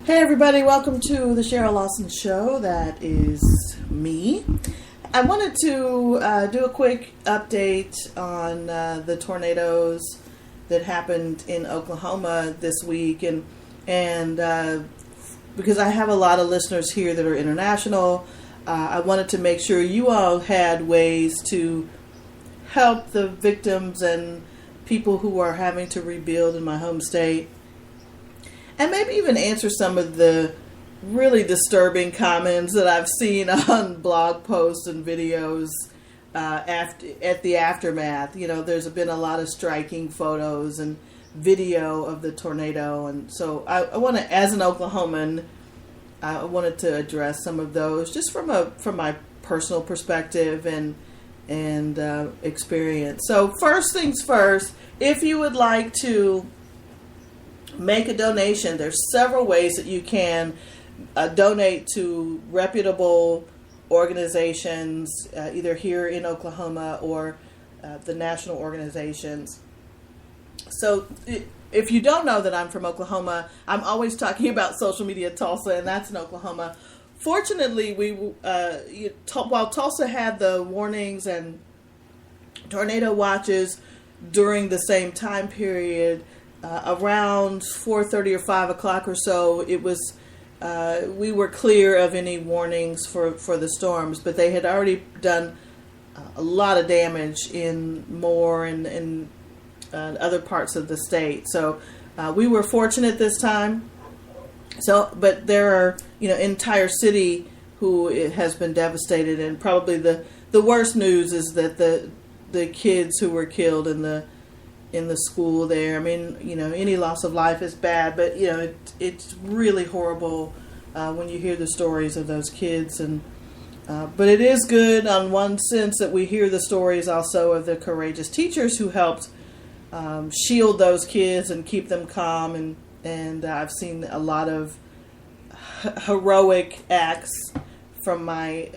Hey everybody, welcome to the Cheryl Lawson Show. That is me. I wanted to do a quick update on the tornadoes that happened in Oklahoma this week, and because I have a lot of listeners here that are international, I wanted to make sure you all had ways to help the victims and people who are having to rebuild in my home state. And maybe even answer some of the really disturbing comments that I've seen on blog posts and videos at the aftermath. You know, there's been a lot of striking photos and video of the tornado. And so I want to, as an Oklahoman, I wanted to address some of those just from my personal perspective and experience. So first things first, if you would like to make a donation, there's several ways that you can donate to reputable organizations, either here in Oklahoma or the national organizations. So if you don't know that I'm from Oklahoma, I'm always talking about Social Media Tulsa, and that's in Oklahoma. Fortunately, while Tulsa had the warnings and tornado watches during the same time period, around 4:30 or 5 o'clock or so, it was we were clear of any warnings for the storms, but they had already done a lot of damage in Moore and other parts of the state. So we were fortunate this time. So, but there are entire city who it has been devastated, and probably the worst news is that the kids who were killed in the school there. I mean, any loss of life is bad, but it's really horrible when you hear the stories of those kids. And but it is good on one sense that we hear the stories also of the courageous teachers who helped shield those kids and keep them calm. And I've seen a lot of heroic acts from my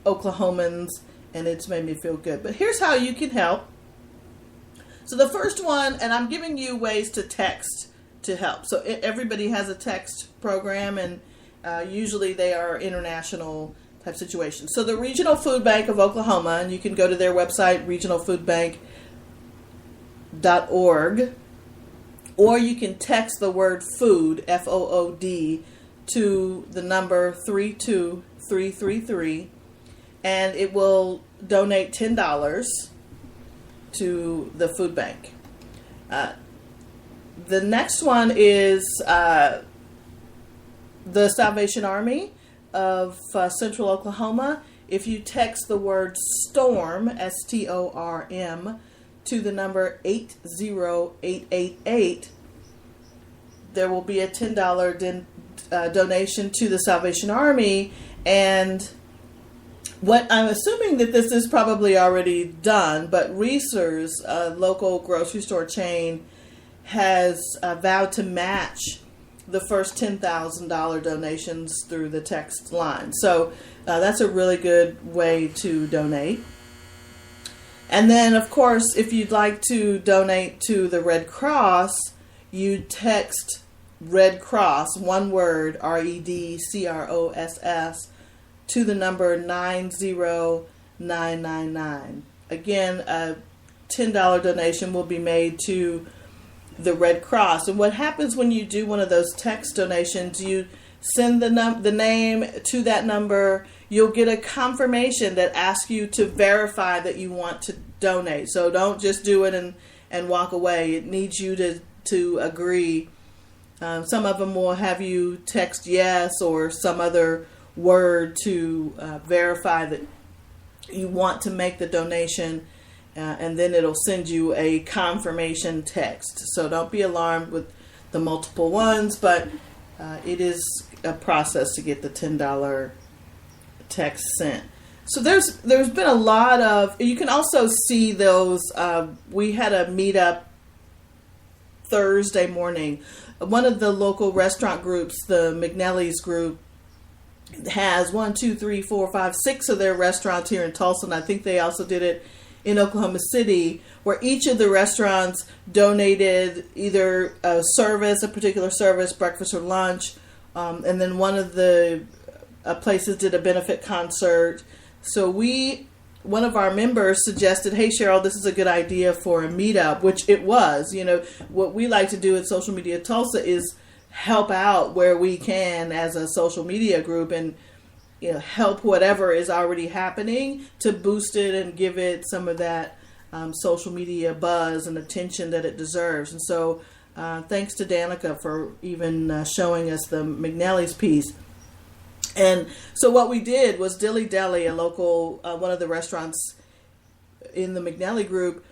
Oklahomans, and it's made me feel good. But here's how you can help. So the first one, and I'm giving you ways to text to help. So everybody has a text program, and usually they are international type situations. So the Regional Food Bank of Oklahoma, and you can go to their website, regionalfoodbank.org, or you can text the word food, FOOD, to the number 32333, and it will donate $10 to the food bank. The next one is the Salvation Army of Central Oklahoma. If you text the word STORM, STORM, to the number 80888, there will be a $10 donation to the Salvation Army. And what I'm assuming that this is probably already done, but Reese's, a local grocery store chain, has vowed to match the first $10,000 donations through the text line. So that's a really good way to donate. And then, of course, if you'd like to donate to the Red Cross, you text Red Cross, one word, REDCROSS, to the number 90999. Again, a $10 donation will be made to the Red Cross. And what happens when you do one of those text donations, you send the name to that number. You'll get a confirmation that asks you to verify that you want to donate. So don't just do it and walk away. It needs you to agree. Some of them will have you text yes or some other word to verify that you want to make the donation, and then it'll send you a confirmation text. So don't be alarmed with the multiple ones, but it is a process to get the $10 text sent. So there's been a lot of, you can also see those, we had a meetup Thursday morning. One of the local restaurant groups, the McNally's group, has 6 of their restaurants here in Tulsa, and I think they also did it in Oklahoma City, where each of the restaurants donated either a particular service, breakfast or lunch, and then one of the places did a benefit concert. So one of our members suggested, hey, Cheryl, this is a good idea for a meetup, which it was. What we like to do at Social Media Tulsa is help out where we can as a social media group and help whatever is already happening to boost it and give it some of that social media buzz and attention that it deserves. And so thanks to Danica for even showing us the McNally's piece. And so what we did was Dilly Deli, a local, one of the restaurants in the McNally group,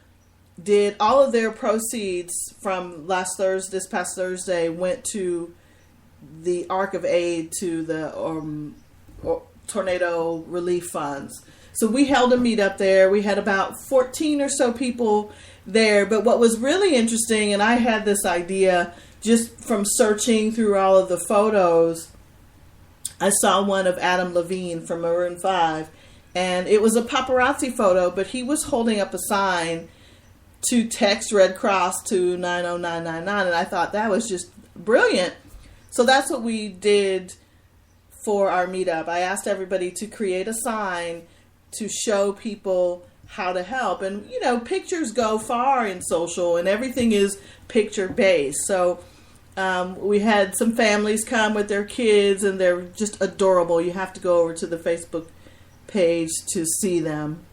did all of their proceeds from this past Thursday went to the Arc of Aid, to the tornado relief funds. So we held a meetup there. We had about 14 or so people there. But what was really interesting, and I had this idea just from searching through all of the photos, I saw one of Adam Levine from Maroon 5, and it was a paparazzi photo, but he was holding up a sign to text Red Cross to 90999, and I thought that was just brilliant. So that's what we did for our meetup. I asked everybody to create a sign to show people how to help. And, pictures go far in social, and everything is picture-based. So we had some families come with their kids, and they're just adorable. You have to go over to the Facebook page to see them.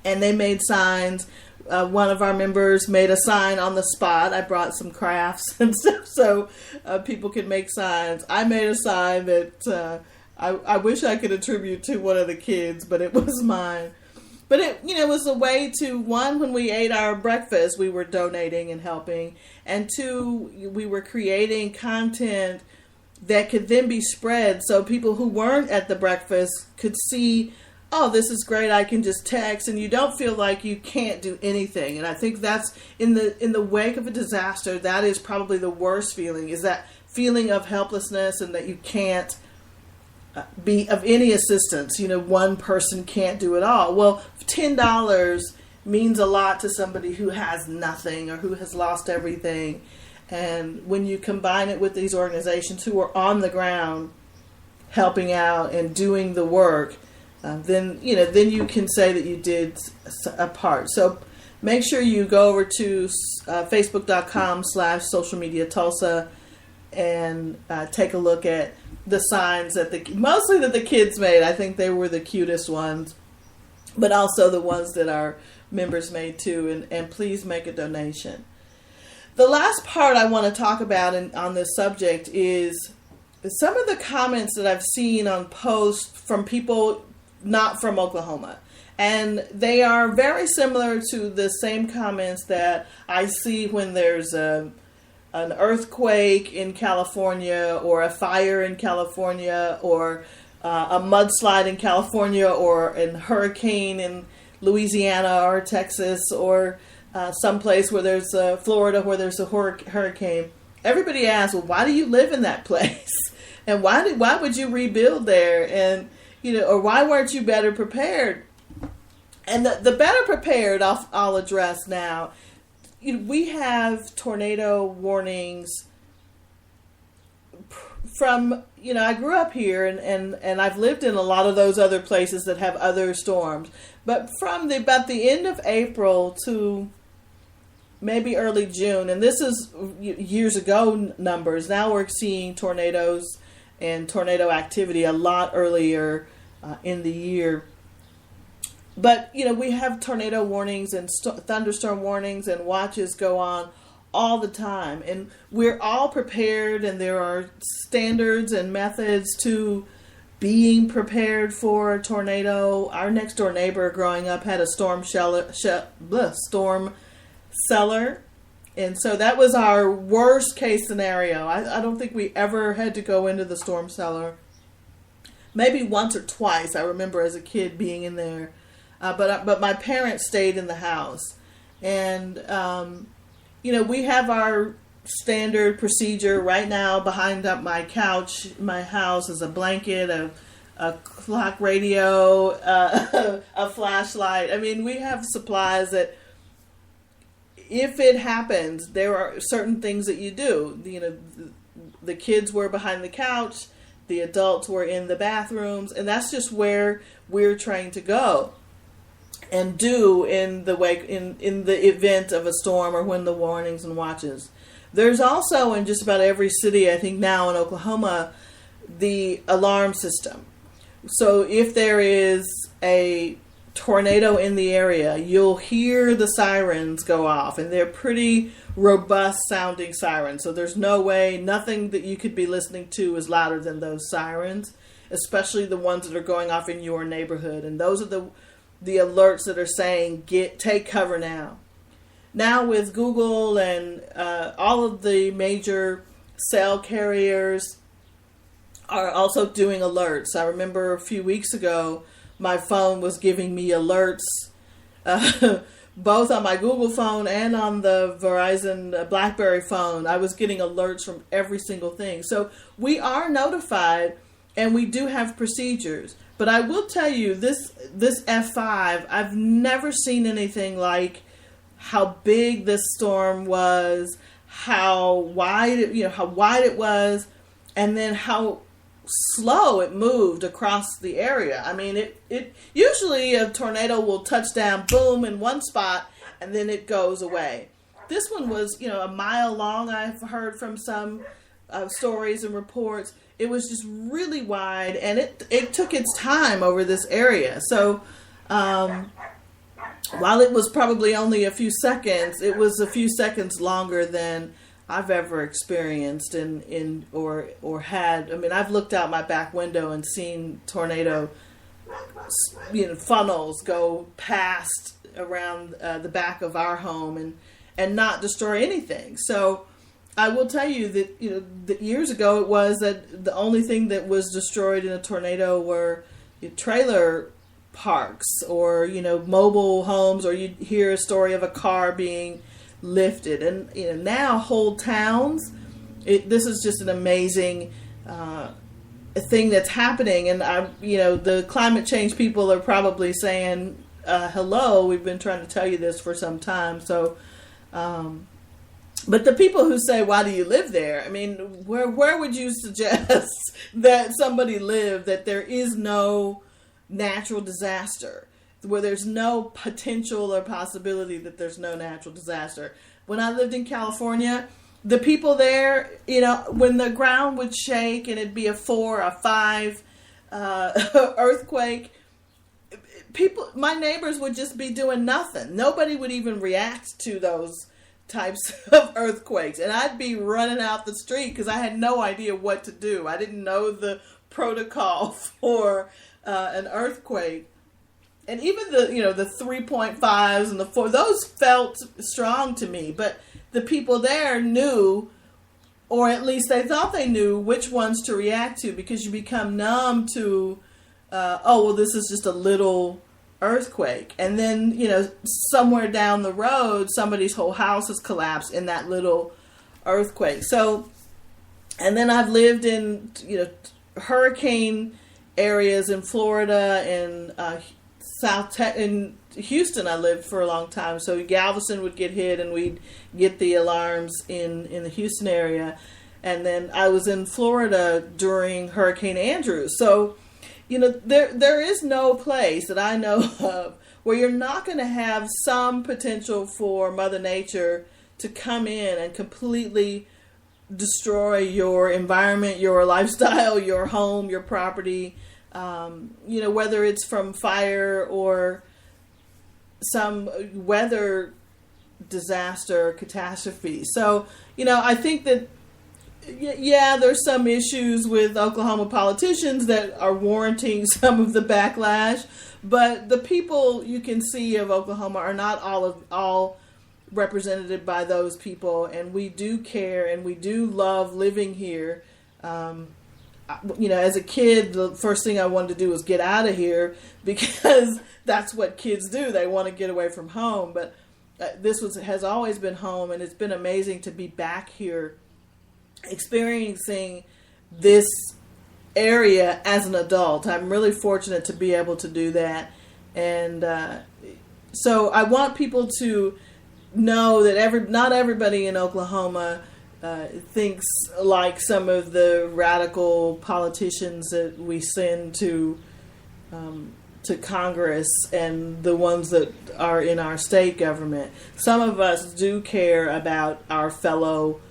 And they made signs. One of our members made a sign on the spot. I brought some crafts and stuff so people could make signs. I made a sign that I wish I could attribute to one of the kids, but it was mine. But it was a way to, one, when we ate our breakfast, we were donating and helping, and two, we were creating content that could then be spread so people who weren't at the breakfast could see, oh, this is great, I can just text, and you don't feel like you can't do anything. And I think that's, in the wake of a disaster, that is probably the worst feeling, is that feeling of helplessness and that you can't be of any assistance. One person can't do it all. Well, $10 means a lot to somebody who has nothing or who has lost everything. And when you combine it with these organizations who are on the ground helping out and doing the work, then you can say that you did a part. So make sure you go over to facebook.com/socialmediatulsa and take a look at the signs that mostly that the kids made. I think they were the cutest ones, but also the ones that our members made too. And please make a donation. The last part I want to talk about on this subject is some of the comments that I've seen on posts from people not from Oklahoma. And they are very similar to the same comments that I see when there's an earthquake in California or a fire in California or a mudslide in California or a hurricane in Louisiana or Texas or someplace where there's Florida where there's a hurricane. Everybody asks, well, why do you live in that place? And why would you rebuild there? And or why weren't you better prepared? And the better prepared I'll address now. We have tornado warnings from, I grew up here and I've lived in a lot of those other places that have other storms. But from about the end of April to maybe early June, and this is years ago numbers, now we're seeing tornadoes and tornado activity a lot earlier in the year. But, we have tornado warnings and thunderstorm warnings and watches go on all the time. And we're all prepared, and there are standards and methods to being prepared for a tornado. Our next door neighbor growing up had a storm cellar. And so that was our worst case scenario. I don't think we ever had to go into the storm cellar. Maybe once or twice, I remember as a kid being in there. But my parents stayed in the house. And, we have our standard procedure right now. Behind my couch, my house is a blanket, a clock radio, a flashlight. I mean, we have supplies that, if it happens, there are certain things that you do. You know, the kids were behind the couch, the adults were in the bathrooms, and that's just where we're trying to go and do in the event of a storm or when the warnings and watches. There's also, in just about every city, I think now in Oklahoma, the alarm system. So if there is a tornado in the area, you'll hear the sirens go off, and they're pretty robust sounding sirens. So there's no way, nothing that you could be listening to is louder than those sirens, especially the ones that are going off in your neighborhood. And those are the alerts that are saying, take cover now. Now with Google and all of the major cell carriers are also doing alerts. I remember a few weeks ago, my phone was giving me alerts, both on my Google phone and on the Verizon BlackBerry phone. I was getting alerts from every single thing. So we are notified, and we do have procedures. But I will tell you, this F5, I've never seen anything like how big this storm was, how wide it was, and then how slow it moved across the area. I mean, it usually a tornado will touch down, boom, in one spot, and then it goes away. This one was, a mile long. I've heard from some stories and reports. It was just really wide, and it took its time over this area. So while it was probably only a few seconds, it was a few seconds longer than I've ever experienced or had. I mean, I've looked out my back window and seen tornado funnels go past around the back of our home and not destroy anything. So I will tell you that that years ago it was that the only thing that was destroyed in a tornado were trailer parks or mobile homes, or you'd hear a story of a car being lifted. And now whole towns. This is just an amazing thing that's happening. And the climate change people are probably saying, "Hello, we've been trying to tell you this for some time." So, but the people who say, "Why do you live there?" I mean, where would you suggest that somebody live that there is no natural disaster, where there's no potential or possibility that there's no natural disaster? When I lived in California, the people there, when the ground would shake and it'd be a 4 or 5 earthquake, my neighbors would just be doing nothing. Nobody would even react to those types of earthquakes, and I'd be running out the street because I had no idea what to do. I didn't know the protocol for an earthquake. And even the 3.5s and the 4, those felt strong to me. But the people there knew, or at least they thought they knew, which ones to react to, because you become numb to, this is just a little earthquake. And then, somewhere down the road, somebody's whole house has collapsed in that little earthquake. So, and then I've lived in, hurricane areas in Florida and in Houston. I lived for a long time, so Galveston would get hit and we'd get the alarms in the Houston area. And then I was in Florida during Hurricane Andrew. So there is no place that I know of where you're not going to have some potential for Mother Nature to come in and completely destroy your environment, your lifestyle, your home, your property. Whether it's from fire or some weather disaster or catastrophe. So, I think that, there's some issues with Oklahoma politicians that are warranting some of the backlash, but the people you can see of Oklahoma are not all represented by those people, and we do care and we do love living here. As a kid, the first thing I wanted to do was get out of here because that's what kids do. They want to get away from home. But this has always been home, and it's been amazing to be back here experiencing this area as an adult. I'm really fortunate to be able to do that. And so I want people to know that not everybody in Oklahoma thinks like some of the radical politicians that we send to Congress and the ones that are in our state government. Some of us do care about our fellow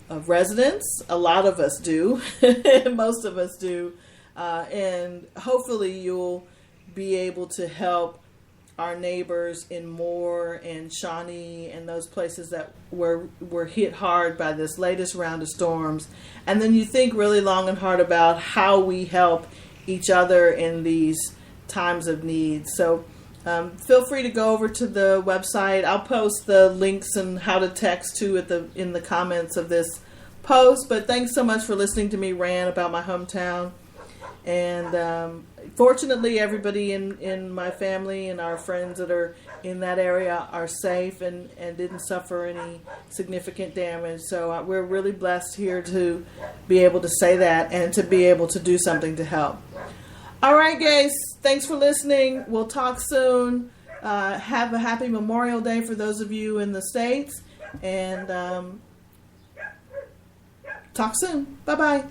residents. A lot of us do. Most of us do. And hopefully you'll be able to help our neighbors in Moore and Shawnee and those places that were hit hard by this latest round of storms. And then you think really long and hard about how we help each other in these times of need. So feel free to go over to the website. I'll post the links and how to text to in the comments of this post. But thanks so much for listening to me rant about my hometown. And fortunately, everybody in my family and our friends that are in that area are safe and didn't suffer any significant damage. So we're really blessed here to be able to say that and to be able to do something to help. All right, guys. Thanks for listening. We'll talk soon. Have a happy Memorial Day for those of you in the States. And talk soon. Bye-bye.